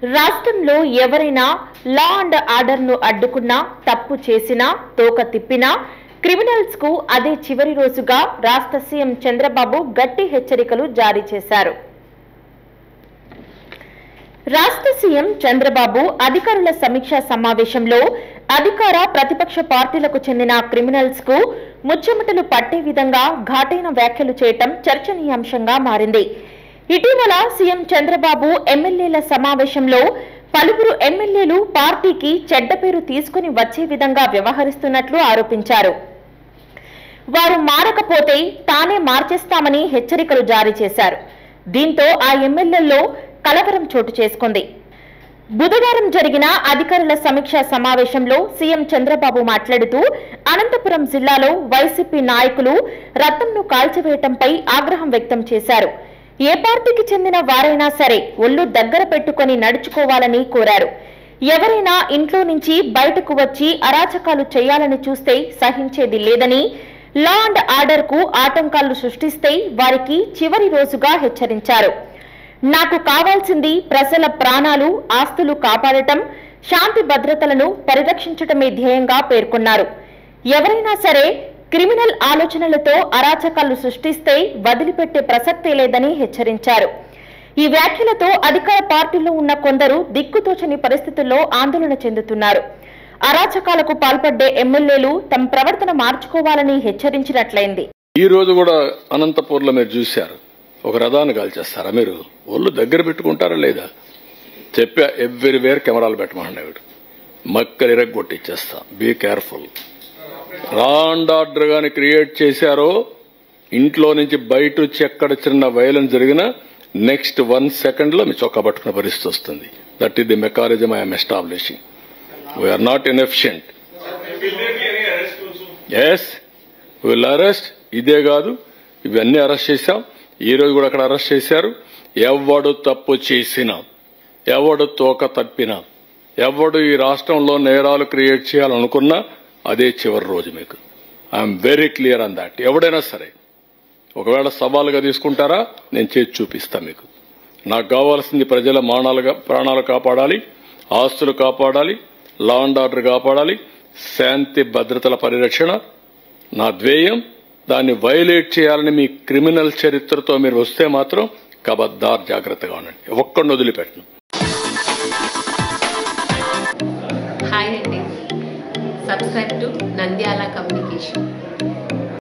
రాష్ట్రంలో ఎవరైనా లా and order ను అడ్డుకున్నా, తప్పు చేసినా, తోక తిప్పినా క్రిమినల్స్ కు అదే చివరి రోజుగా రాష్ట్ర సీఎం చంద్రబాబు గట్టి హెచ్చరికలు జారీ చేశారు. రాష్ట్ర సీఎం చంద్రబాబు అధికారుల సమీక్షా సమావేశంలో అధికార ప్రతిపక్ష పార్టీలకు చెందిన క్రిమినల్స్ కు ముచ్చెమటలు పట్టే విధంగా ఘాటైన వ్యాఖ్యలు చేయటం చర్చనీయాంశంగా మారింది. ఇటీవల సీఎం చంద్రబాబు ఎమ్మెల్యేల సమావేశంలో పలువురు ఎమ్మెల్యేలు పార్టీకి చెడ్డ పేరు తీసుకుని వచ్చే విధంగా వ్యవహరిస్తున్నట్లు ఆరోపించారు. వారు మారకపోతే తానే మార్చేస్తామని హెచ్చరికలు జారీ చేశారు. దీంతో ఆ ఎమ్మెల్యేల్లో కలవరం చోటు చేసుకుంది. బుధవారం జరిగిన అధికారుల సమీక్షా సమావేశంలో సీఎం చంద్రబాబు మాట్లాడుతూ అనంతపురం జిల్లాలో వైసీపీ నాయకులు రథంను కాల్చివేయటంపై ఆగ్రహం వ్యక్తం చేశారు. ఏ పార్టీకి చెందిన వారైనా సరే ఒళ్ళు దగ్గర పెట్టుకుని నడుచుకోవాలని కోరారు. ఎవరైనా ఇంట్లో నుంచి బయటకు వచ్చి అరాచకాలు చేయాలని చూస్తే సహించేది లేదని, లా అండ్ ఆర్డర్ కు ఆటంకాలు సృష్టిస్తే వారికి చివరి రోజుగా హెచ్చరించారు. నాకు కావాల్సింది ప్రజల ప్రాణాలు, ఆస్తులు కాపాడటం, శాంతి భద్రతలను పరిరక్షించటమే ధ్యేయంగా పేర్కొన్నారు. ఎవరైనా సరే క్రిమినల్ ఆలోచనలతో అరాచకాలు సృష్టిస్తే వదిలిపెట్టే ప్రసక్తే లేదని హెచ్చరించారు. ఈ వ్యాఖ్యలతో అధికార పార్టీలో ఉన్న కొందరు దిక్కుతోచని పరిస్థితుల్లో ఆందోళన చెందుతున్నారు. అరాచకాలకు పాల్పడ్డే ఎమ్మెల్యేలు తమ ప్రవర్తన మార్చుకోవాలని హెచ్చరించినట్లయింది. ఈ రోజు కూడా అనంతపూర్లో మీరు చూశారు, ఒక రథాన్ని కాల్చేస్తారా? మీరు ఒళ్ళు దగ్గర పెట్టుకుంటారా లేదా? చెప్పా, ఎవ్రీవేర్ కెమెరాలు పెట్టమన్నాడు. మక్కలు ఇరగొట్టిచ్చేస్తా, be careful. Law and order గాని క్రియేట్ చేశారో, ఇంట్లో నుంచి బయట వచ్చి ఎక్కడ చిన్న వైలెన్స్ జరిగినా నెక్స్ట్ 1 సెకండ్ లో మీ చొక్కా పట్టుకున్న పరిస్థితి వస్తుంది. That is the mechanism I'm establishing. We're not inefficient. Yes, will arrest. ఇదే కాదు, ఇవన్నీ అరెస్ట్ చేశాం. ఈ రోజు కూడా అక్కడ అరెస్ట్ చేశారు. ఎవడు తప్పు చేసినా, ఎవడు తోక తప్పినా, ఎవడు ఈ రాష్ట్రంలో నేరాలు క్రియేట్ చేయాలనుకున్నా అదే చివరి రోజు. మీకు I'm very clear on that. ఎవడైనా సరే ఒకవేళ సవాలుగా తీసుకుంటారా, నేను చేసి చూపిస్తా మీకు. నాకు కావాల్సింది ప్రజల ప్రాణాలు కాపాడాలి, ఆస్తులు కాపాడాలి, లా అండ్ ఆర్డర్ కాపాడాలి, శాంతి భద్రతల పరిరక్షణ నా ధ్యేయం. దాన్ని వైలేట్ చేయాలని మీ క్రిమినల్ చరిత్రతో మీరు వస్తే మాత్రం కబద్దార్ జాగ్రత్తగా ఉండండి. ఒక్కడిని వదిలిపెట్టను. హాయ్ అండి, సబ్స్క్రైబ్ టు నంద్యాల కమ్యూనికేషన్.